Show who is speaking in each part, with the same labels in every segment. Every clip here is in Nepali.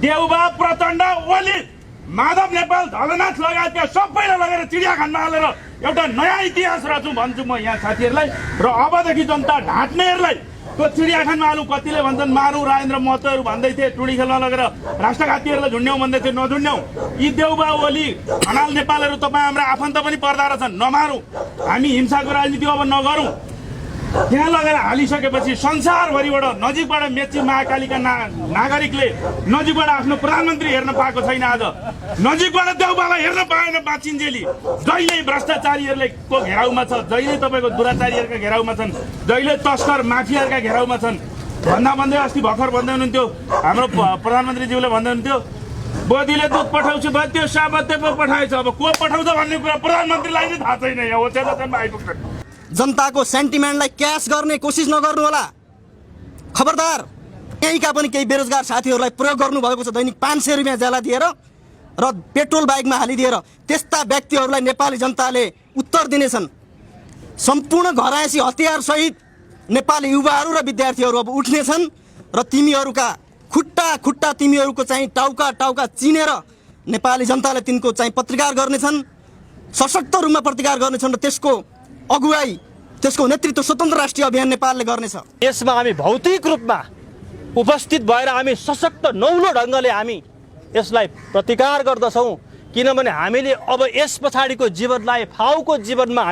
Speaker 1: देउबा प्रचण्ड ओली माधव नेपाल धलनाथ लगायतका सबैलाई लगेर चिडियाखानमा हालेर एउटा नयाँ इतिहास रचौँ भन्छु म यहाँ साथीहरूलाई। र अबदेखि जनता ढाँट्नेहरूलाई त्यो चिडियाखानमा हालौँ। कतिले भन्छन् मारौँ राजेन्द्र महतोहरू भन्दै थिए, टुडी खेल्न लगेर राष्ट्रघातीहरूलाई झुन्ड्याउँ भन्दै थिए, नझुन्ड्याउँ। यी देउबा ओली खनाल नेपालहरू तपाईँ हाम्रा आफन्त पनि पर्दा रहेछन्, नमारौँ। हामी हिंसाको राजनीति अब नगरौँ। त्यहाँ लगेर हालिसकेपछि संसारभरिबाट नजिकबाट मेची महाकालीका नागरिकले नजिकबाट आफ्नो प्रधानमन्त्री हेर्न पाएको छैन। आज नजिकबाट देउबालाई हेर्न पाएन बाँचिन्जेली। जहिले भ्रष्टाचारीहरूले को घेराउमा छ, जहिले तपाईँको दुराचारीहरूका घेराउमा छन्, जहिले तस्कर माफियाहरूका घेराउमा छन्। भन्दै अस्ति भर्खर भन्दै हुनुहुन्थ्यो, हाम्रो प्रधानमन्त्रीज्यूले भन्दै हुनुहुन्थ्यो बोधीले दुध पठाउँछु भयो, त्यो साबते पो पठाएछ। अब को पठाउँछ भन्ने कुरा प्रधानमन्त्रीलाई नै थाहा छैन। यहाँ ओछ्यानमा आइपुग्छ।
Speaker 2: जनताको सेन्टिमेन्टलाई क्यास गर्ने कोसिस नगर्नु होला। खबरदार, यहीँका पनि केही बेरोजगार साथीहरूलाई प्रयोग गर्नुभएको छ दैनिक 500 रुपियाँ ज्याला दिएर र पेट्रोल बाइकमा हालिदिएर। त्यस्ता व्यक्तिहरूलाई नेपाली जनताले उत्तर दिनेछन्। सम्पूर्ण घरायसी हतियारसहित नेपाली युवाहरू र विद्यार्थीहरू अब उठ्नेछन् र तिमीहरूका खुट्टा खुट्टा तिमीहरूको चाहिँ टाउका टाउका चिनेर नेपाली जनताले तिनको चाहिँ प्रतिकार गर्नेछन्, सशक्त रूपमा प्रतिकार गर्नेछन् र त्यसको अगुवाई, त्यसको नेतृत्व स्वतन्त्र राष्ट्रिय अभियान नेपालले गर्नेछ।
Speaker 3: यसमा हामी भौतिक रूपमा उपस्थित भएर हामी सशक्त नौलो ढङ्गले हामी यसलाई प्रतिकार गर्दछौँ। किनभने हामीले अब यस पछाडिको जीवनलाई फाउको जीवनमा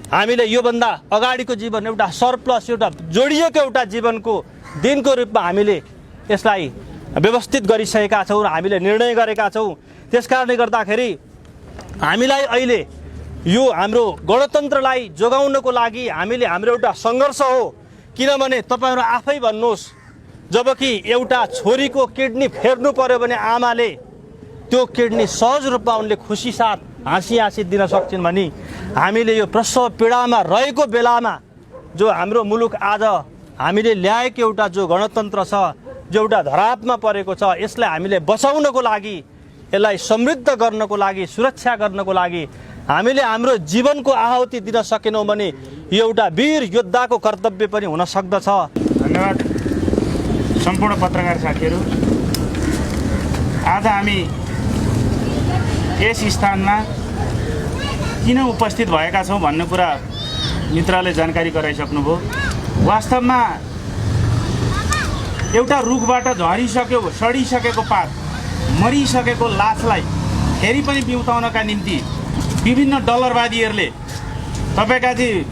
Speaker 3: हामीले योभन्दा अगाडिको जीवन एउटा सरप्लस, एउटा जोडिएको एउटा जीवनको दिनको रूपमा हामीले यसलाई व्यवस्थित गरिसकेका छौँ र हामीले निर्णय गरेका छौँ। त्यसकारणले गर्दाखेरि हामीलाई अहिले यो हाम्रो गणतन्त्रलाई जोगाउनको लागि हामीले हाम्रो एउटा सङ्घर्ष हो। किनभने तपाईँहरू आफै भन्नुहोस्, जबकि एउटा छोरीको किडनी फेर्नु पर्यो भने आमाले त्यो किडनी सहज रूपमा उनले खुसी साथ हाँसी दिन सक्छन् भने हामीले यो प्रसव पीडामा रहेको बेलामा जो हाम्रो मुलुक आज हामीले ल्याएको एउटा जो गणतन्त्र छ, जो एउटा धरापमा परेको छ, यसलाई हामीले बचाउनको लागि, यसलाई समृद्ध गर्नको लागि, सुरक्षा गर्नको लागि हामीले हाम्रो जीवनको आहुति दिन सकेनौँ भने यो एउटा वीर योद्धाको कर्तव्य पनि हुन सक्दछ।
Speaker 1: धन्यवाद सम्पूर्ण पत्रकार साथीहरू। आज हामी यस स्थानमा किन उपस्थित भएका छौँ भन्ने कुरा मित्रले जानकारी गराइसक्नुभयो। वास्तवमा एउटा रुखबाट झरिसक्यो, सडिसकेको पात, मरिसकेको लासलाई फेरि पनि बिउताउनका निम्ति विभिन्न डलरवादीहरूले, तपाईँका चाहिँ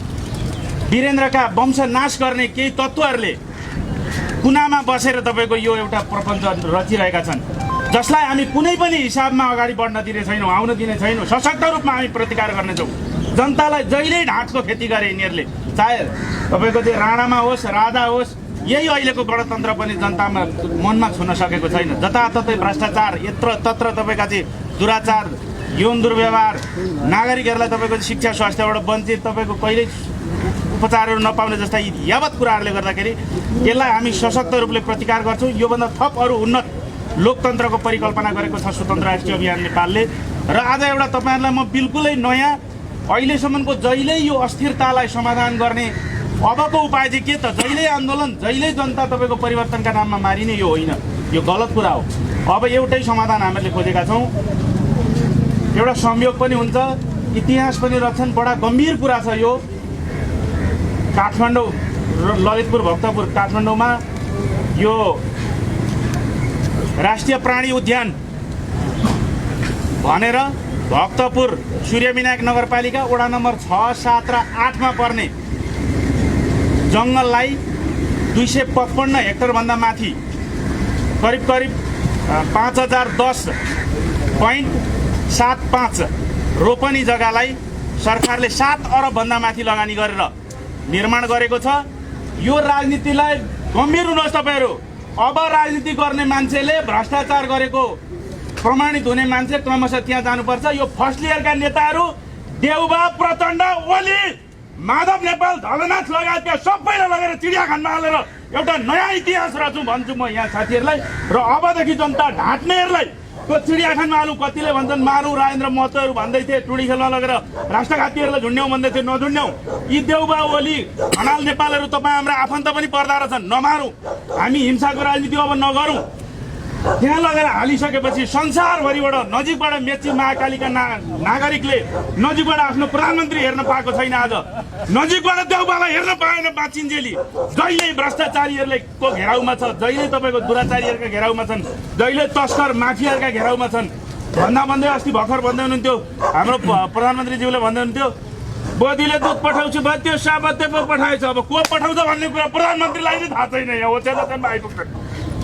Speaker 1: वीरेन्द्रका वंश नाश गर्ने केही तत्त्वहरूले कुनामा बसेर तपाईँको यो एउटा प्रपञ्च रचिरहेका छन्, जसलाई हामी कुनै पनि हिसाबमा अगाडि बढ्न दिने छैनौँ, आउन दिने छैनौँ। सशक्त रूपमा हामी प्रतिकार गर्नेछौँ। जनतालाई जहिल्यै ढाँटको खेती गरे यिनीहरूले, चाहे तपाईँको त्यो राणामा होस्, राजा होस्, यही अहिलेको गणतन्त्र पनि जनतामा मनमा छुन सकेको छैन। जताततै भ्रष्टाचार, यत्र तत्र तपाईँका चाहिँ दुराचार, यौन दुर्व्यवहार, नागरिकहरूलाई तपाईँको शिक्षा स्वास्थ्यबाट वञ्चित, तपाईँको कहिल्यै उपचारहरू नपाउने जस्ता यी यावत कुराहरूले गर्दाखेरि यसलाई हामी सशक्त रूपले प्रतिकार गर्छौँ। योभन्दा थप अरू उन्नत लोकतन्त्रको परिकल्पना गरेको छ स्वतन्त्र राष्ट्रिय अभियान नेपालले। र आज एउटा तपाईँहरूलाई म बिल्कुलै नयाँ, अहिलेसम्मको जहिल्यै यो अस्थिरतालाई समाधान गर्ने अबको उपाय चाहिँ के त, जहिल्यै आन्दोलन, जहिल्यै जनता तपाईँको परिवर्तनका नाममा मारिने यो होइन, यो गलत कुरा हो। अब एउटै समाधान हामीले खोजेका छौँ। एउटा संयोग पनि हुन्छ, इतिहास पनि रचन, बडा गम्भीर कुरा छ यो। काठमाडौँ, ललितपुर, भक्तपुर, काठमाडौँमा यो राष्ट्रिय प्राणी उद्यान भनेर भक्तपुर सूर्यविनायक नगरपालिका वडा नम्बर 6, 7 र 8मा पर्ने जङ्गललाई 255 हेक्टरभन्दा माथि करिब 5010.75 रोपनी जग्गालाई सरकारले 7 अरबभन्दा माथि लगानी गरेर निर्माण गरेको छ। यो राजनीतिलाई गम्भीर हुनुहोस् तपाईँहरू। अब राजनीति गर्ने मान्छेले भ्रष्टाचार गरेको प्रमाणित हुने मान्छे क्रमशः त्यहाँ जानुपर्छ। यो फर्स्ट लेयरका नेताहरू देउबा प्रचण्ड ओली माधव नेपाल धलनाथ लगायतका सबैलाई लगेर चिडियाखानमा हालेर एउटा नयाँ इतिहास रचौँ भन्छु म यहाँ साथीहरूलाई। र अबदेखि जनता ढाँट्नेहरूलाई त्यो चिडियाखानमा हालौँ। कतिले भन्छन् मारौँ राजेन्द्र महतोहरू भन्दै थिए, टुडी खेल्न लगेर राष्ट्रघातीहरूलाई झुन्ड्याउँ भन्दै थिए, नझुन्ड्याउँ। यी देउबा ओली खनाल नेपालहरू तपाईँ हाम्रा आफन्त पनि पर्दा रहेछन्, नमारौँ। हामी हिंसाको राजनीति अब नगरौँ। त्यहाँ लगेर हालिसकेपछि संसारभरिबाट नजिकबाट मेची महाकालीका नागरिकले नजिकबाट आफ्नो प्रधानमन्त्री हेर्न पाएको छैन। आज नजिकबाट देउबालाई हेर्न पाएन बाचिन्जेली। जहिले भ्रष्टाचारीहरूले को घेराउमा छ, जहिले तपाईँको दुराचारीहरूका घेराउमा छन्, जहिले तस्कर माफियाहरूका घेराउमा छन्। भन्दै अस्ति भर्खर भन्दै हुनुहुन्थ्यो, हाम्रो प्रधानमन्त्रीज्यूले भन्दै हुनुहुन्थ्यो बोधीले दुध पठाउँछु भयो, त्यो साबते पो पठाएछ। अब को पठाउँछ भन्ने कुरा प्रधानमन्त्रीलाई नै थाहा छैन। यहाँ ओछ्यानोछ्यानमा आइपुग्छन्।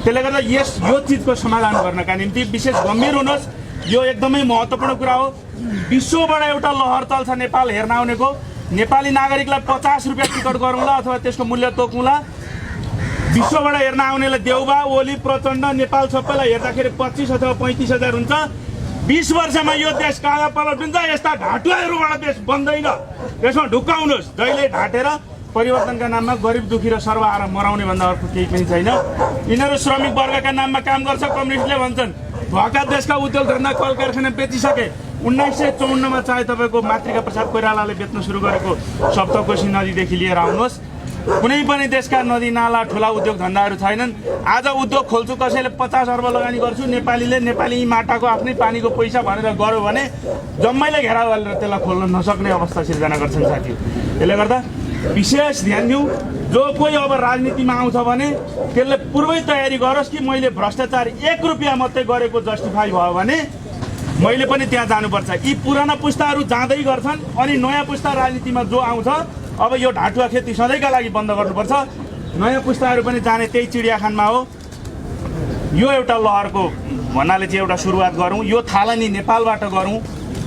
Speaker 1: त्यसले गर्दा यो चिजको समाधान गर्नका निम्ति विशेष गम्भीर हुनुहोस्। यो एकदमै महत्त्वपूर्ण कुरा हो। विश्वबाट एउटा लहर चल्छ नेपाल हेर्न आउनेको। नेपाली नागरिकलाई 50 रुपियाँ टिकट गरौँला अथवा त्यसको मूल्य तोकौँला। विश्वबाट हेर्न आउनेलाई देउबा, ओली, प्रचण्ड, नेपाल सबैलाई हेर्दाखेरि 25 अथवा 35 हजार हुन्छ। 20 वर्षमा यो देश काला पलट हुन्छ। यस्ता ढाटुवाहरूबाट देश बन्दैन। यसमा ढुक्काउनुहोस्। जहिले ढाटेर परिवर्तनका नाममा गरिब दुखी र सर्वहारा मराउने भन्दा अर्को केही पनि छैन। यिनीहरू श्रमिक वर्गका नाममा काम गर्छ। कम्युनिस्टले भन्छन् भएका देशका उद्योग धन्दा कल कारखाना बेचिसके। 1954 चाहे तपाईँको मातृका प्रसाद कोइरालाले बेच्न सुरु गरेको सप्तकोशी नदीदेखि लिएर आउनुहोस्। कुनै पनि देशका नदी नाला ठुला उद्योग धन्दाहरू छैनन्। आज उद्योग खोल्छु, कसैले 50 अर्ब लगानी गर्छु, नेपाली माटाको आफ्नै पानीको पैसा भनेर गर्यो भने जम्मैले घेराउ हालेर त्यसलाई खोल्न नसक्ने अवस्था सिर्जना गर्छन् साथीहरू। त्यसले गर्दा विशेष ध्यान दिउँ। जो कोही अब राजनीतिमा आउँछ भने त्यसले पूर्वै तयारी गरोस् कि मैले भ्रष्टाचार 1 रुपियाँ मात्रै गरेको जस्टिफाई भयो भने मैले पनि त्यहाँ जानुपर्छ। यी पुराना पुस्ताहरू जाँदै गर्छन् अनि नयाँ पुस्ता राजनीतिमा जो आउँछ अब यो ढाटुवा खेती सधैँका लागि बन्द गर्नुपर्छ। नयाँ पुस्ताहरू पनि जाने त्यही चिडियाखानमा हो। यो एउटा लहरको भन्नाले चाहिँ एउटा सुरुवात गरौँ। यो थालनी नेपालबाट गरौँ।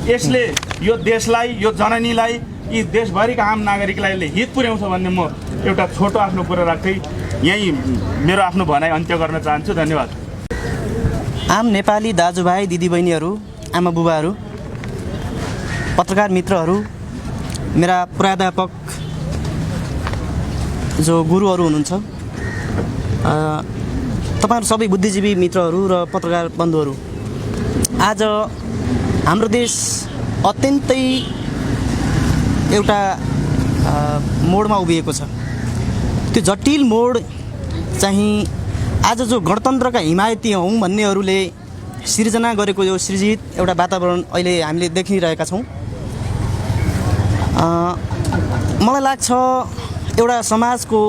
Speaker 1: यसले यो देशलाई, यो जननीलाई, यी देशभरिका आम नागरिकलाई हित पुर्याउँछ भन्ने म एउटा छोटो आफ्नो कुरा राख्दै यहीँ मेरो आफ्नो भनाइ अन्त्य गर्न चाहन्छु। धन्यवाद।
Speaker 2: आम नेपाली दाजुभाइ दिदीबहिनीहरू, आमा बुबाहरू, पत्रकार मित्रहरू, मेरा प्राध्यापक जो गुरुहरू हुनुहुन्छ, तपाईँहरू सबै बुद्धिजीवी मित्रहरू र पत्रकार बन्धुहरू, आज हाम्रो देश अत्यन्तै एउटा मोडमा उभिएको छ। त्यो जटिल मोड चाहिँ आज जो गणतन्त्रका हिमायती हौँ भन्नेहरूले सिर्जना गरेको यो सृजित एउटा वातावरण अहिले हामीले देखिरहेका छौँ। मलाई लाग्छ एउटा समाजको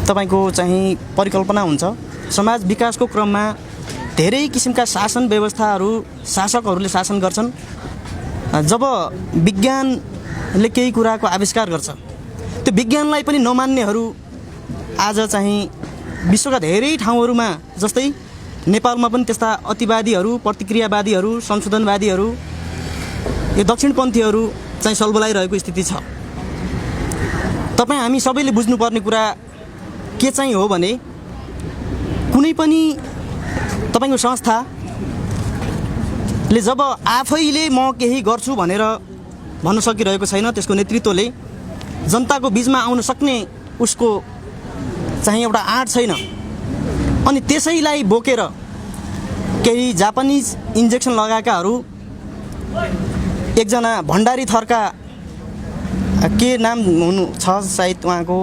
Speaker 2: तपाईँको चाहिँ परिकल्पना हुन्छ। समाज विकासको क्रममा धेरै किसिमका शासन व्यवस्थाहरू, शासकहरूले शासन गर्छन्। जब विज्ञानले केही कुराको आविष्कार गर्छ, त्यो विज्ञानलाई पनि नमान्नेहरू आज चाहिँ विश्वका धेरै ठाउँहरूमा, जस्तै नेपालमा पनि त्यस्ता अतिवादीहरू, प्रतिक्रियावादीहरू, संशोधनवादीहरू, यो दक्षिणपन्थीहरू चाहिँ सलबलाइरहेको स्थिति छ। तपाईँ हामी सबैले बुझ्नुपर्ने कुरा के चाहिँ हो भने कुनै पनि तपाईँको संस्थाले जब आफैले म केही गर्छु भनेर भन्न सकिरहेको छैन, त्यसको नेतृत्वले जनताको बिचमा आउन सक्ने उसको चाहिँ एउटा आँट छैन, अनि त्यसैलाई बोकेर केही जापानिज इन्जेक्सन लगाएकाहरू, एकजना भण्डारी थरका के नाम हुनु छ सायद उहाँको,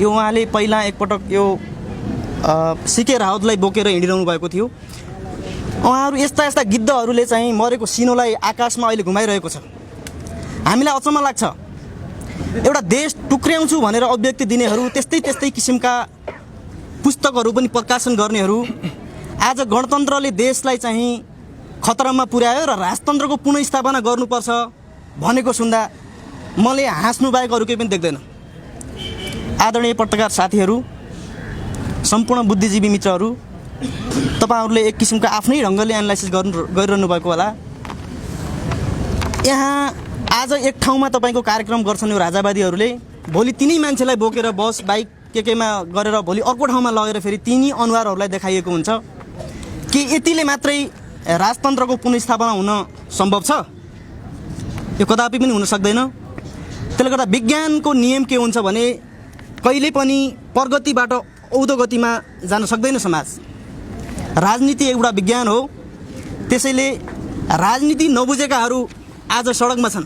Speaker 2: यो उहाँले पहिला एकपटक यो सिके रावतलाई बोकेर हिँडिरहनु भएको थियो। उहाँहरू यस्ता यस्ता गिद्धहरूले चाहिँ मरेको सिनोलाई आकाशमा अहिले घुमाइरहेको छ। हामीलाई अचम्म लाग्छ, एउटा देश टुक्र्याउँछु भनेर अभिव्यक्ति दिनेहरू, त्यस्तै किसिमका पुस्तकहरू पनि प्रकाशन गर्नेहरू आज गणतन्त्रले देशलाई चाहिँ खतरामा पुर्यायो र राजतन्त्रको पुनर्स्थापना गर्नुपर्छ भनेको सुन्दा मैले हाँस्नु बाहेक अरू केही पनि देख्दैन। आदरणीय पत्रकार साथीहरू, सम्पूर्ण बुद्धिजीवी मित्रहरू, तपाईँहरूले एक किसिमको आफ्नै ढङ्गले एनालाइसिस गरिरहनु भएको होला। यहाँ आज एक ठाउँमा तपाईँको कार्यक्रम गर्छन् यो राजावादीहरूले, भोलि तिनै मान्छेलाई बोकेर बस बाइक केमा गरेर भोलि अर्को ठाउँमा लगेर फेरि तिनी अनुहारहरूलाई देखाइएको हुन्छ कि यतिले मात्रै राजतन्त्रको पुनर्स्थापना हुन सम्भव छ? यो कदापि पनि हुन सक्दैन। त्यसले गर्दा विज्ञानको नियम के हुन्छ भने कहिले पनि प्रगतिबाट औधोगतिमा जान सक्दैन समाज। राजनीति एउटा विज्ञान हो, त्यसैले राजनीति नबुझेकाहरू आज सडकमा छन्।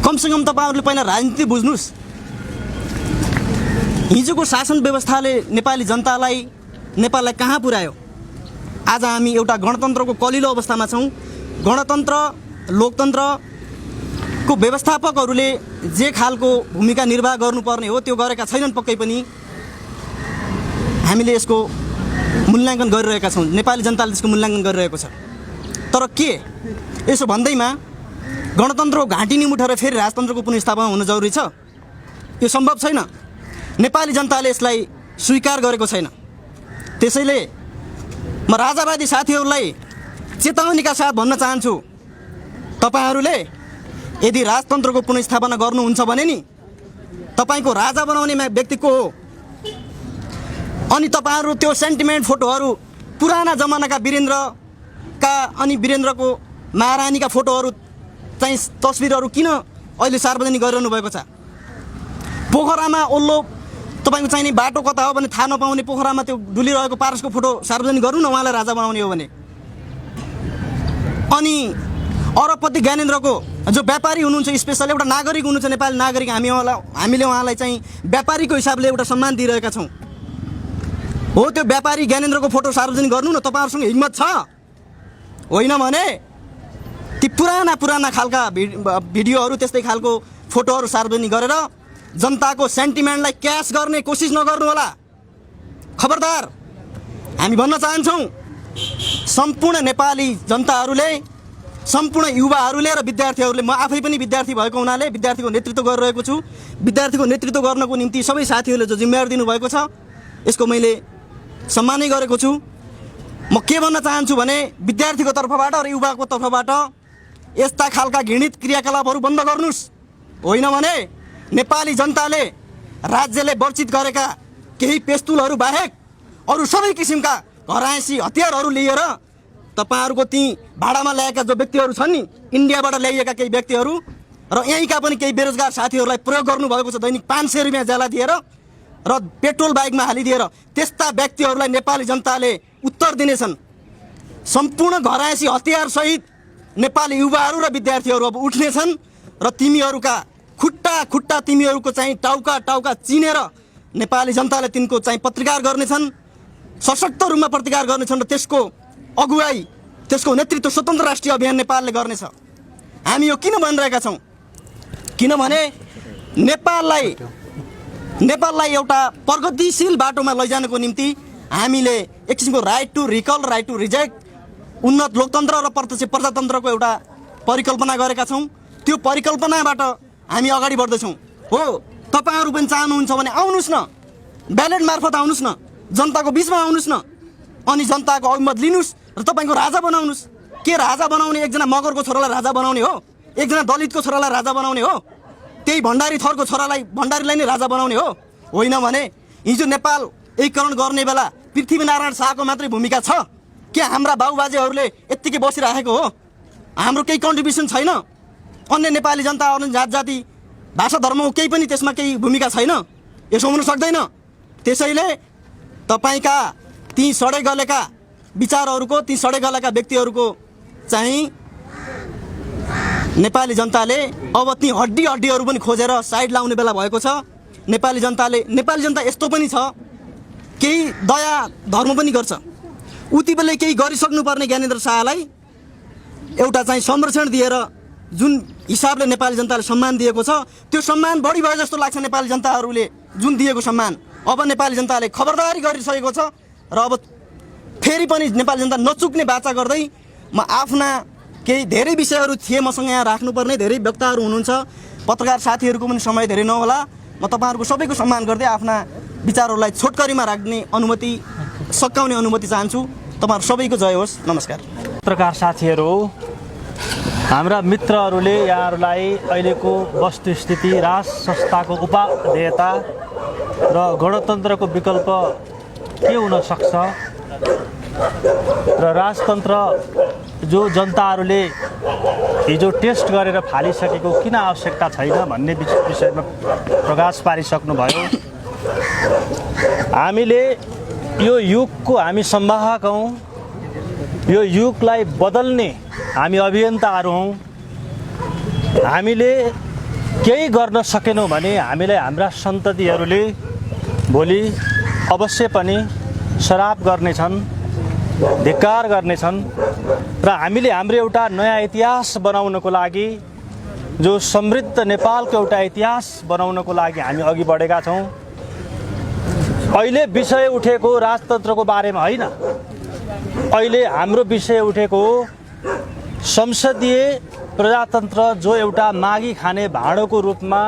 Speaker 2: कमसेकम तपाईँहरूले पहिला राजनीति बुझ्नुहोस्। हिजोको शासन व्यवस्थाले नेपाली जनतालाई नेपाललाई कहाँ पुर्यायो? आज हामी एउटा गणतन्त्रको कलिलो अवस्थामा छौँ। गणतन्त्र लोकतन्त्रको व्यवस्थापकहरूले जे खालको भूमिका निर्वाह गर्नुपर्ने हो त्यो गरेका छैनन्। पक्कै पनि हामीले यसको मूल्याङ्कन गरिरहेका छौँ। नेपाली जनताले त्यसको मूल्याङ्कन गरिरहेको छ। तर के यसो भन्दैमा गणतन्त्रको घाँटी निमुठेर फेरि राजतन्त्रको पुनर्स्थापना हुन जरुरी छ? यो सम्भव छैन। नेपाली जनताले यसलाई स्वीकार गरेको छैन। त्यसैले म राजावादी साथीहरूलाई चेतावनीका साथ भन्न चाहन्छु, तपाईहरूले यदि राजतन्त्रको पुनर्स्थापना गर्नुहुन्छ भने नि तपाईँको राजा बनाउने व्यक्ति को हो? अनि तपाईँहरू त्यो सेन्टिमेन्ट फोटोहरू पुराना जमानाका वीरेन्द्रका अनि वीरेन्द्रको महारानीका फोटोहरू चाहिँ तस्बिरहरू किन अहिले सार्वजनिक गरिरहनु भएको छ? पोखरामा ओल्लो तपाईँको चाहिने बाटो कता हो भने थाहा नपाउने पोखरामा त्यो डुलिरहेको पारसको फोटो सार्वजनिक गर्नु न, उहाँलाई राजा बनाउने हो भने। अनि अरबपति ज्ञानेन्द्रको जो व्यापारी हुनुहुन्छ, स्पेसली एउटा नागरिक हुनुहुन्छ, नेपाली नागरिक, हामीले उहाँलाई चाहिँ व्यापारीको हिसाबले एउटा सम्मान दिइरहेका छौँ। हो, त्यो व्यापारी ज्ञानेन्द्रको फोटो सार्वजनिक गर्नु न, तपाईँहरूसँग हिम्मत छ? होइन भने ती पुराना खालका भिडियोहरू त्यस्तै खालको फोटोहरू सार्वजनिक गरेर जनताको सेन्टिमेन्टलाई क्यास गर्ने कोसिस नगर्नु होला। खबरदार। हामी भन्न चाहन्छौँ सम्पूर्ण नेपाली जनताहरूले, सम्पूर्ण युवाहरूले र विद्यार्थीहरूले, म आफै पनि विद्यार्थी भएको हुनाले विद्यार्थीको नेतृत्व गरिरहेको छु। विद्यार्थीको नेतृत्व गर्नको निम्ति सबै साथीहरूले जो जिम्मेवारी दिनुभएको छ यसको मैले सम्मानै गरेको छु। म के भन्न चाहन्छु भने विद्यार्थीको तर्फबाट र युवाको तर्फबाट यस्ता खालका घृणित क्रियाकलापहरू बन्द गर्नुस्। होइन भने नेपाली जनताले राज्यले वर्जित गरेका केही पेस्तुलहरू बाहेक अरू सबै किसिमका घरायसी हतियारहरू लिएर तपाईँहरूको ती भाडामा ल्याएका जो व्यक्तिहरू छन् नि, इन्डियाबाट ल्याइएका केही व्यक्तिहरू र यहीँका पनि केही बेरोजगार साथीहरूलाई प्रयोग गर्नुभएको छ। दैनिक 500 रुपियाँ ज्याला दिएर र पेट्रोल बाइकमा हालिदिएर त्यस्ता व्यक्तिहरूलाई नेपाली जनताले उत्तर दिनेछन्। सम्पूर्ण घरायसी हतियारसहित नेपाली युवाहरू र विद्यार्थीहरू अब उठ्नेछन् र तिमीहरूका खुट्टा तिमीहरूको चाहिँ टाउका चिनेर नेपाली जनताले तिनको चाहिँ प्रतिकार गर्नेछन्, सशक्त रूपमा प्रतिकार गर्नेछन् र त्यसको अगुवाई, त्यसको नेतृत्व स्वतन्त्र राष्ट्रिय अभियान नेपालले गर्नेछ। हामी यो किन भनिरहेका छौँ? किनभने नेपाललाई एउटा प्रगतिशील बाटोमा लैजानको निम्ति हामीले एक किसिमको right to recall, right to reject, उन्नत लोकतन्त्र र प्रत्यक्ष प्रजातन्त्रको एउटा परिकल्पना गरेका छौँ। त्यो परिकल्पनाबाट हामी अगाडि बढ्दैछौँ। हो, तपाईँहरू पनि चाहनुहुन्छ भने आउनुहोस् न, ब्यालेट मार्फत आउनुहोस् न, जनताको बिचमा आउनुहोस् न, अनि जनताको अभिमत लिनुहोस् र तपाईँको राजा बनाउनुहोस्। के राजा बनाउने? एकजना मगरको छोरालाई राजा बनाउने हो? एकजना दलितको छोरालाई राजा बनाउने हो? त्यही भण्डारी थरको भण्डारीलाई नै राजा बनाउने हो? होइन भने हिजो नेपाल एकीकरण गर्ने बेला पृथ्वीनारायण शाहको मात्रै भूमिका छ? के हाम्रा बाबुबाजेहरूले यत्तिकै बसिराखेको हो? हाम्रो केही कन्ट्रिब्युसन छैन? अन्य नेपाली जनता, अन्य जात-जाति, भाषा, धर्मको केही पनि त्यसमा केही भूमिका छैन? यसो हुन सक्दैन। त्यसैले तपाईँका ती सडै गलेका विचारहरूको, ती सडै गलेका व्यक्तिहरूको चाहिँ नेपाली जनताले अब ती हड्डीहरू पनि खोजेर साइड लाउने बेला भएको छ। नेपाली जनता यस्तो पनि छ, केही दया धर्म पनि गर्छ। उति बेला केही गरिसक्नुपर्ने ज्ञानेन्द्र शाहलाई एउटा चाहिँ संरक्षण दिएर जुन हिसाबले नेपाली जनताले सम्मान दिएको छ, त्यो सम्मान बढी भयो जस्तो लाग्छ। नेपाली जनताहरूले जुन दिएको सम्मान अब नेपाली जनताले खबरदारी गरिसकेको छ र अब फेरि पनि नेपाली जनता नचुक्ने बाचा गर्दै म आफ्ना केही धेरै विषयहरू थिए मसँग यहाँ राख्नुपर्ने, धेरै वक्ताहरू हुनुहुन्छ, पत्रकार साथीहरूको पनि समय धेरै नहोला। म तपाईँहरूको सबैको सम्मान गर्दै आफ्ना विचारहरूलाई छोटकरीमा राख्ने अनुमति, सकाउने अनुमति चाहन्छु। तपाईँहरू सबैको जय होस्। नमस्कार।
Speaker 3: पत्रकार साथीहरू, हाम्रा मित्रहरूले यहाँहरूलाई अहिलेको वस्तुस्थिति, राज संस्थाको उपादेयता र गणतन्त्रको विकल्प के हुन सक्छ र राजतन्त्र जो जनताहरूले हिजो टेस्ट गरेर फालिसकेको किन आवश्यकता छैन भन्ने विषयमा प्रकाश पारिसक्नुभयो। हामीले यो युगको हामी संवाहक हौँ, यो युगलाई बदल्ने हामी अभियन्ताहरू हौँ। हामीले केही गर्न सकेनौँ भने हामीलाई हाम्रा सन्ततिहरूले भोलि अवश्य पनि श्राप गर्नेछन्, धिक्कार गर्नेछन् र हामीले हाम्रो एउटा नयाँ इतिहास बनाउनको लागि, जो समृद्ध नेपालको एउटा इतिहास बनाउनको लागि हामी अघि बढेका छौँ। अहिले विषय उठेको राजतन्त्रको बारेमा होइन, अहिले हाम्रो विषय उठेको संसदीय प्रजातन्त्र, जो एउटा मागी खाने भाँडोको रूपमा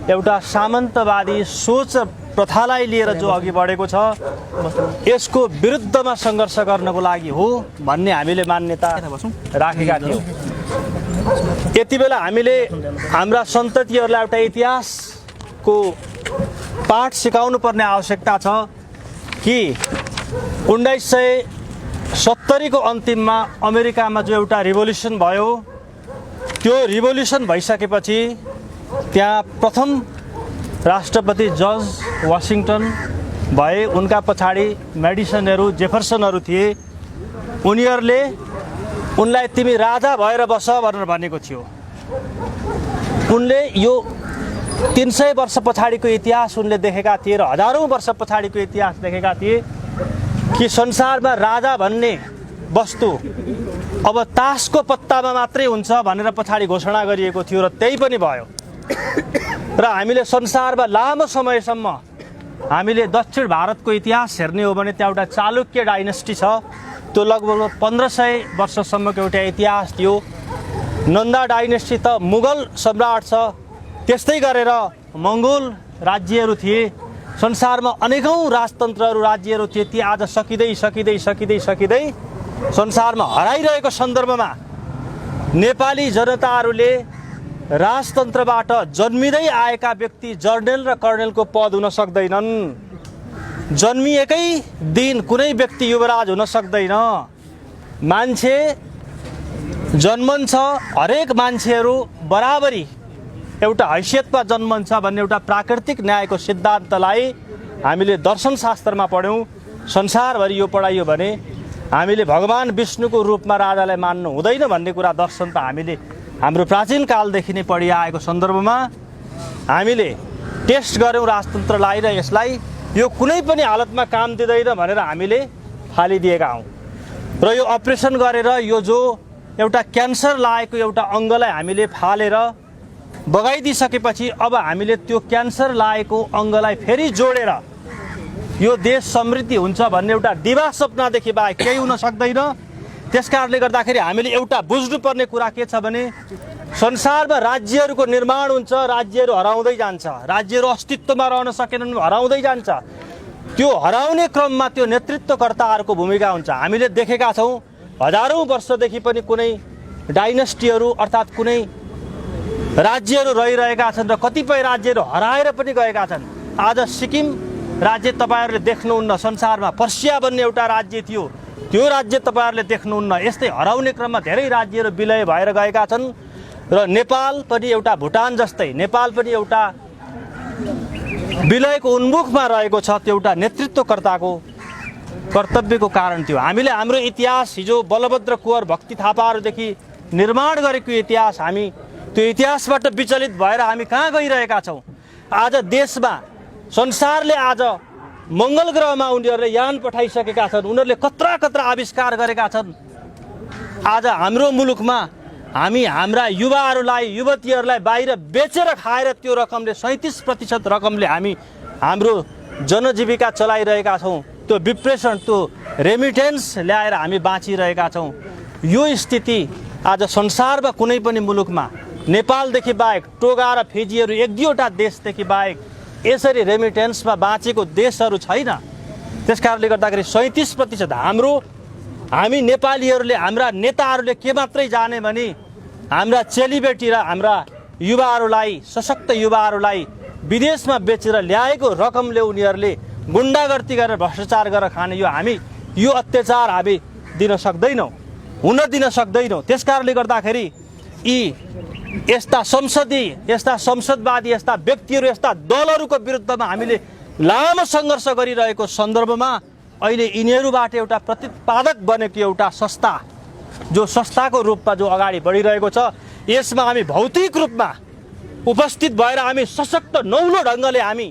Speaker 3: एउटा सामन्तवादी सोच प्रथालाई लिएर जो अघि बढेको छ, यसको विरुद्धमा सङ्घर्ष गर्नको लागि हो भन्ने हामीले मान्यता राखेका थियौँ। यति बेला हामीले हाम्रा सन्ततिहरूलाई एउटा इतिहासको पाठ सिकाउनु पर्ने आवश्यकता छ कि 1970 को अन्तिममा अमेरिकामा जो एउटा रिभोल्युसन भयो, त्यो रिभोल्युसन भइसकेपछि त्यहाँ प्रथम राष्ट्रपति जर्ज वाशिङटन भए, उनका पछाडि मेडिसनहरू, जेफरसनहरू थिए। उनीहरूले उनलाई तिमी राजा भएर बस भनेर भनेको थियो। उनले यो 300 वर्ष पछाडिको इतिहास उनले देखेका थिए र हजारौँ वर्ष पछाडिको इतिहास देखेका थिए कि संसारमा राजा भन्ने वस्तु अब तासको पत्तामा मात्रै हुन्छ भनेर पछाडि घोषणा गरिएको थियो र त्यही पनि भयो। र हामीले संसारमा लामो समयसम्म हामीले दक्षिण भारतको इतिहास हेर्ने हो भने त्यहाँ एउटा चालुक्य डाइनेस्टी छ, त्यो लगभग 1500 वर्षसम्मको एउटा इतिहास थियो। नन्दा डाइनेस्टी त मुगल सम्राट छ, त्यस्तै गरेर मङ्गोल राज्यहरू थिए। संसारमा अनेकौँ राजतन्त्रहरू, राज्यहरू थिए, ती आज सकिँदै सकिँदै सकिँदै सकिँदै संसारमा हराइरहेको सन्दर्भमा नेपाली जनताहरूले राजतन्त्रबाट जन्मिँदै आएका व्यक्ति जर्नेल र कर्णेलको पद हुन सक्दैनन्। जन्मिएकै दिन कुनै व्यक्ति युवराज हुन सक्दैन। मान्छे जन्मन्छ, हरेक मान्छेहरू बराबरी एउटा हैसियतमा जन्मन्छ भन्ने एउटा प्राकृतिक न्यायको सिद्धान्तलाई हामीले दर्शनशास्त्रमा पढ्यौँ। संसारभरि यो पढाइयो भने हामीले भगवान् विष्णुको रूपमा राजालाई मान्नु हुँदैन भन्ने कुरा दर्शन त हामीले हाम्रो प्राचीन कालदेखि नै पढिआएको सन्दर्भमा हामीले टेस्ट गऱ्यौँ राजतन्त्रलाई र यसलाई यो कुनै पनि हालतमा काम दिँदैन भनेर हामीले फालिदिएका हौँ। र यो अपरेसन गरेर यो जो एउटा क्यान्सर लागेको एउटा अङ्गलाई हामीले फालेर बगाइदिइसकेपछि अब हामीले त्यो क्यान्सर लागेको अङ्गलाई फेरि जोडेर यो देश समृद्धि हुन्छ भन्ने एउटा दिवा सपनादेखि बाहेक केही हुन सक्दैन। त्यसकारणले गर्दाखेरि हामीले एउटा बुझ्नुपर्ने कुरा के छ भने संसारमा राज्यहरूको निर्माण हुन्छ, राज्यहरू हराउँदै जान्छ, राज्यहरू अस्तित्वमा रहन सकेनन्, हराउँदै जान्छ। त्यो हराउने क्रममा त्यो नेतृत्वकर्ताहरूको भूमिका हुन्छ। हामीले देखेका छौँ हजारौँ वर्षदेखि पनि कुनै डाइनेस्टीहरू अर्थात् कुनै राज्यहरू रहिरहेका छन् र कतिपय राज्यहरू हराएर पनि गएका छन्। आज सिक्किम राज्य तपाईँहरूले देख्नुहुन्न, संसारमा पर्सिया भन्ने एउटा राज्य थियो, त्यो राज्य तपाईँहरूले देख्नुहुन्न। यस्तै हराउने क्रममा धेरै राज्यहरू विलय भएर गएका छन् र नेपाल पनि एउटा भुटान जस्तै, नेपाल पनि एउटा विलयको उन्मुखमा रहेको छ। त्यो एउटा नेतृत्वकर्ताको कर्तव्यको कारण थियो। हामीले हाम्रो इतिहास हिजो बलभद्र कुँवर भक्ति थापाहरूदेखि निर्माण गरेको इतिहास, हामी त्यो इतिहासबाट विचलित भएर हामी कहाँ गइरहेका छौँ। आज देशमा संसारले आज मङ्गल ग्रहमा उनीहरूले यान पठाइसकेका छन्, उनीहरूले कत्रा कत्रा आविष्कार गरेका छन्। आज हाम्रो मुलुकमा हामी हाम्रा युवाहरूलाई, युवतीहरूलाई बाहिर बेचेर खाएर त्यो रकमले 37% रकमले हामी हाम्रो जनजीविका चलाइरहेका छौँ। त्यो विप्रेषण, त्यो रेमिटेन्स ल्याएर हामी बाँचिरहेका छौँ। यो स्थिति आज संसारमा कुनै पनि मुलुकमा नेपालदेखि बाहेक, टोगा र फिजीहरू 1-2वटा देशदेखि बाहेक यसरी रेमिटेन्समा बाँचेको देशहरू छैन। त्यसकारणले गर्दाखेरि 37% हामी नेपालीहरूले, हाम्रा नेताहरूले के मात्रै जाने भने हाम्रा चेलीबेटी र हाम्रा युवाहरूलाई, सशक्त युवाहरूलाई विदेशमा बेचेर ल्याएको रकमले उनीहरूले गुन्डागर्दी गरेर भ्रष्टाचार गरेर खाने यो अत्याचार हामी दिन सक्दैनौँ, हुन दिन सक्दैनौँ। त्यसकारणले गर्दाखेरि यी यस्ता संसदवादी यस्ता व्यक्तिहरू, यस्ता दलहरूको विरुद्धमा हामीले लामो सङ्घर्ष गरिरहेको सन्दर्भमा अहिले यिनीहरूबाट एउटा प्रतिपादक बनेको एउटा संस्था, जो संस्थाको रूपमा जो अगाडि बढिरहेको छ, यसमा हामी भौतिक रूपमा उपस्थित भएर हामी सशक्त नौलो ढङ्गले हामी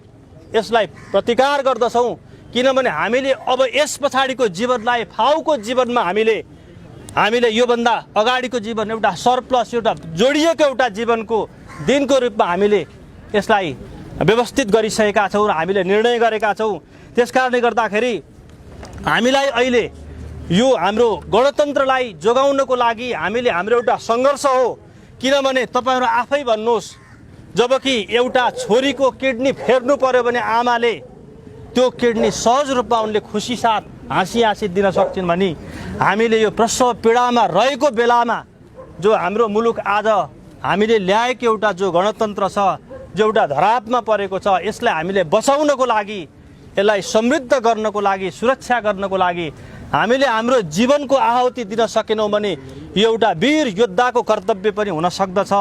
Speaker 3: यसलाई प्रतिकार गर्दछौँ। किनभने हामीले अब यस पछाडिको जीवनलाई फाउको जीवनमा हामीले योभन्दा अगाडिको जीवन एउटा सरप्लस एउटा जोडिएको एउटा जीवनको दिनको रूपमा हामीले यसलाई व्यवस्थित गरिसकेका छौँ र हामीले निर्णय गरेका छौँ। त्यसकारणले गर्दाखेरि हामीलाई अहिले यो हाम्रो गणतन्त्रलाई जोगाउनको लागि हामीले हाम्रो एउटा सङ्घर्ष हो। किनभने तपाईँहरू आफै भन्नुहोस्, जबकि एउटा छोरीको किडनी फेर्नु पर्यो भने आमाले त्यो किडनी सहज रूपमा उनले खुसी साथ हाँसी दिन सक्छन् भने हामीले यो प्रसव पीडामा रहेको बेलामा जो हाम्रो मुलुक आज हामीले ल्याएको एउटा जो गणतन्त्र छ, जो एउटा धरापमा परेको छ, यसलाई हामीले बचाउनको लागि, यसलाई समृद्ध गर्नको लागि, सुरक्षा गर्नको लागि हामीले हाम्रो जीवनको आहुति दिन सकेनौँ भने यो एउटा वीर योद्धाको कर्तव्य पनि हुन सक्दछ।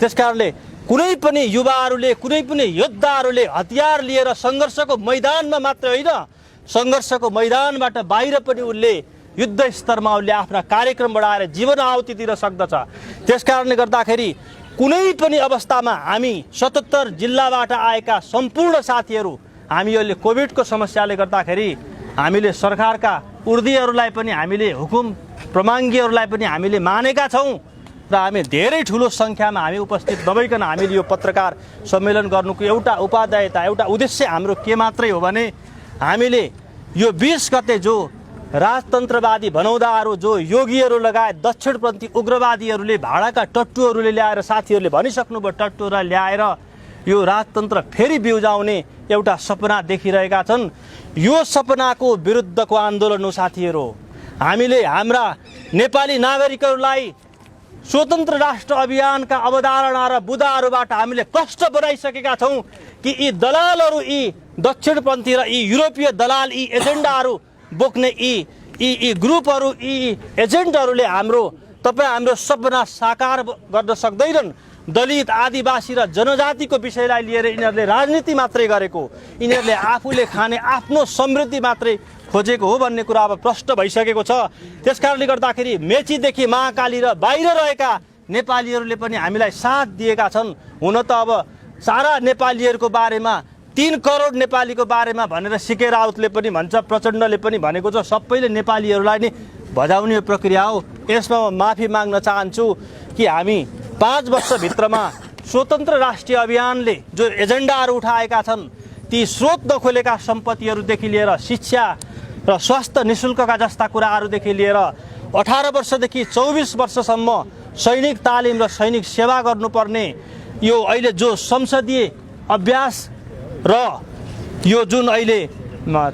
Speaker 3: त्यसकारणले कुनै पनि युवाहरूले, कुनै पनि योद्धाहरूले हतियार लिएर सङ्घर्षको मैदानमा मात्र होइन, सङ्घर्षको मैदानबाट बाहिर पनि उनले युद्ध स्तरमा उनले आफ्ना कार्यक्रम बढाएर जीवन आहुति दिन सक्दछ। त्यसकारणले गर्दाखेरि कुनै पनि अवस्थामा हामी 77 जिल्लाबाट आएका सम्पूर्ण साथीहरू, हामी अहिले कोभिडको समस्याले गर्दाखेरि हामीले सरकारका उर्दीहरूलाई पनि हामीले हुकुम प्रमाङ्गीहरूलाई पनि हामीले मानेका छौँ र हामी धेरै ठुलो सङ्ख्यामा हामी उपस्थित नभइकन हामीले यो पत्रकार सम्मेलन गर्नुको एउटा उपादेयता, एउटा उद्देश्य हाम्रो के मात्रै हो भने हामीले यो 20 गते जो राजतन्त्रवादी भनौदाहरू, जो योगीहरू लगायत दक्षिणपन्थी उग्रवादीहरूले भाडाका टट्टुहरूले ल्याएर, साथीहरूले भनिसक्नुभयो, टट्टुहरूलाई ल्याएर यो राजतन्त्र फेरि बिउजाउने एउटा सपना देखिरहेका छन्। यो सपनाको विरुद्धको आन्दोलन हो साथीहरू। हामीले हाम्रा नेपाली नागरिकहरूलाई स्वतन्त्र राष्ट्र अभियानका अवधारणा र बुदाहरूबाट हामीले प्रष्ट बनाइसकेका छौँ कि यी दलालहरू, यी दक्षिणपन्थी र यी युरोपीय दलाल, यी एजेन्डाहरू बोक्ने यी ग्रुपहरू, यी एजेन्टहरूले हाम्रो सपना साकार गर्न सक्दैनन्। दलित, आदिवासी र जनजातिको विषयलाई लिएर यिनीहरूले राजनीति मात्रै गरेको, यिनीहरूले आफूले खाने आफ्नो समृद्धि मात्रै खोजेको हो भन्ने कुरा अब प्रष्ट भइसकेको छ। त्यसकारणले गर्दाखेरि मेचीदेखि महाकाली र बाहिर रहेका नेपालीहरूले पनि हामीलाई साथ दिएका छन्। हुन त अब सारा नेपालीहरूको बारेमा 3 करोड नेपालीको बारेमा भनेर सिके राउतले पनि भन्छ, प्रचण्डले पनि भनेको छ, सबैले नेपालीहरूलाई नै भजाउने प्रक्रिया हो। यसमा म माफी माग्न चाहन्छु कि हामी 5 वर्षभित्रमा स्वतन्त्र राष्ट्रिय अभियानले जो एजेन्डाहरू उठाएका छन्, ती स्रोत नखोलेका सम्पत्तिहरूदेखि लिएर शिक्षा र स्वास्थ्य निशुल्कका जस्ता कुराहरूदेखि लिएर 18 वर्षदेखि 24 वर्षसम्म सैनिक तालिम र सैनिक सेवा गर्नुपर्ने यो अहिले जो संसदीय अभ्यास र यो जुन अहिले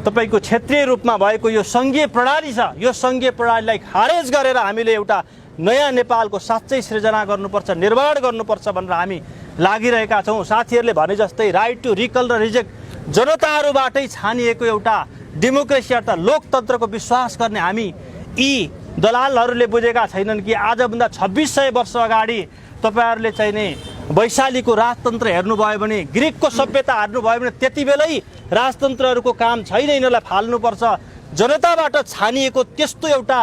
Speaker 3: तपाईँको क्षेत्रीय रूपमा भएको यो सङ्घीय प्रणाली छ, यो सङ्घीय प्रणालीलाई खारेज गरेर हामीले एउटा नयाँ नेपालको साँच्चै सृजना गर्नुपर्छ, निर्माण गर्नुपर्छ भनेर हामी लागिरहेका छौँ। साथीहरूले भने जस्तै राइट टु रिकल र रिजेक्ट, जनताहरूबाटै छानिएको एउटा डेमोक्रेसी अर्थात् लोकतन्त्रको विश्वास गर्ने हामी यी दलालहरूले बुझेका छैनन् कि आजभन्दा 2600 वर्ष अगाडि तपाईँहरूले चाहिँ नि वैशालीको राजतन्त्र हेर्नुभयो भने, ग्रिकको सभ्यता हेर्नुभयो भने त्यति बेलै राजतन्त्रहरूको काम छैन, यिनीहरूलाई फाल्नुपर्छ। जनताबाट छानिएको त्यस्तो एउटा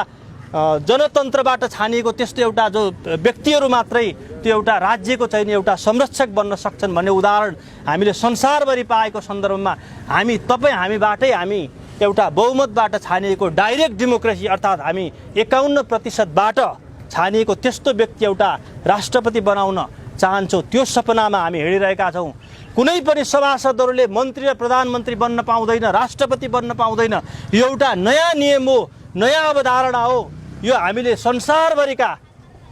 Speaker 3: जनतन्त्रबाट छानिएको त्यस्तो एउटा जो व्यक्तिहरू मात्रै त्यो एउटा राज्यको चाहिँ एउटा संरक्षक बन्न सक्छन् भन्ने उदाहरण हामीले संसारभरि पाएको सन्दर्भमा हामीबाटै हामी एउटा बहुमतबाट छानिएको डाइरेक्ट डेमोक्रेसी अर्थात् हामी 51% छानिएको त्यस्तो व्यक्ति एउटा राष्ट्रपति बनाउन चाहन्छौँ। त्यो सपनामा हामी हिँडिरहेका छौँ। कुनै पनि सभासदहरूले मन्त्री र प्रधानमन्त्री बन्न पाउँदैन, राष्ट्रपति बन्न पाउँदैन। यो एउटा नयाँ नियम हो, नयाँ अवधारणा हो। यो हामीले संसारभरिका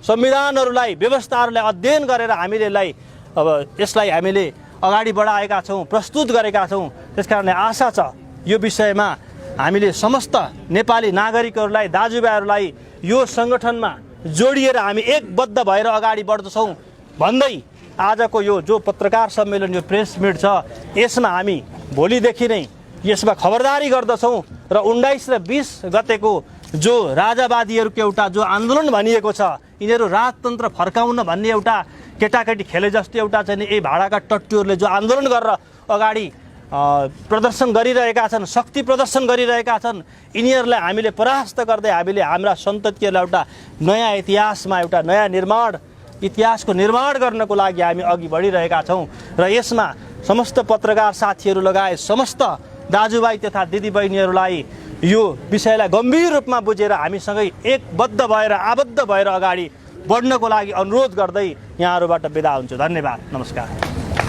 Speaker 3: संविधानहरूलाई, व्यवस्थाहरूलाई अध्ययन गरेर हामीले यसलाई हामीले अगाडि बढाएका छौँ, प्रस्तुत गरेका छौँ। त्यसकारणले आशा छ यो विषयमा हामीले समस्त नेपाली नागरिकहरूलाई, दाजुभाइहरूलाई यो सङ्गठनमा जोडिएर हामी एकबद्ध भएर अगाडि बढ्दछौँ भन्दै आजको यो जो पत्रकार सम्मेलन, यो प्रेस मिट छ, यसमा हामी भोलिदेखि नै यसमा खबरदारी गर्दछौँ र 19 र 20 गतेको जो राजावादीहरूको एउटा जो आन्दोलन भनिएको छ, यिनीहरू राजतन्त्र फर्काउन भन्ने एउटा केटाकेटी खेले जस्तो एउटा चाहिँ यी भाडाका टट्टुहरूले जो आन्दोलन गरेर अगाडि प्रदर्शन गरिरहेका छन्, शक्ति प्रदर्शन गरिरहेका छन्, यिनीहरूलाई हामीले परास्त गर्दै हामीले हाम्रा सन्ततिहरूलाई एउटा नयाँ इतिहासमा एउटा नयाँ इतिहासको निर्माण गर्नको लागि हामी अघि बढिरहेका छौँ। र यसमा समस्त पत्रकार साथीहरू लगायत समस्त दाजुभाइ तथा दिदीबहिनीहरूलाई यो विषयलाई गम्भीर रूपमा बुझेर हामीसँगै एकबद्ध भएर आबद्ध भएर अगाडि बढ्नको लागि अनुरोध गर्दै यहाँहरूबाट बिदा हुन्छु। धन्यवाद, नमस्कार।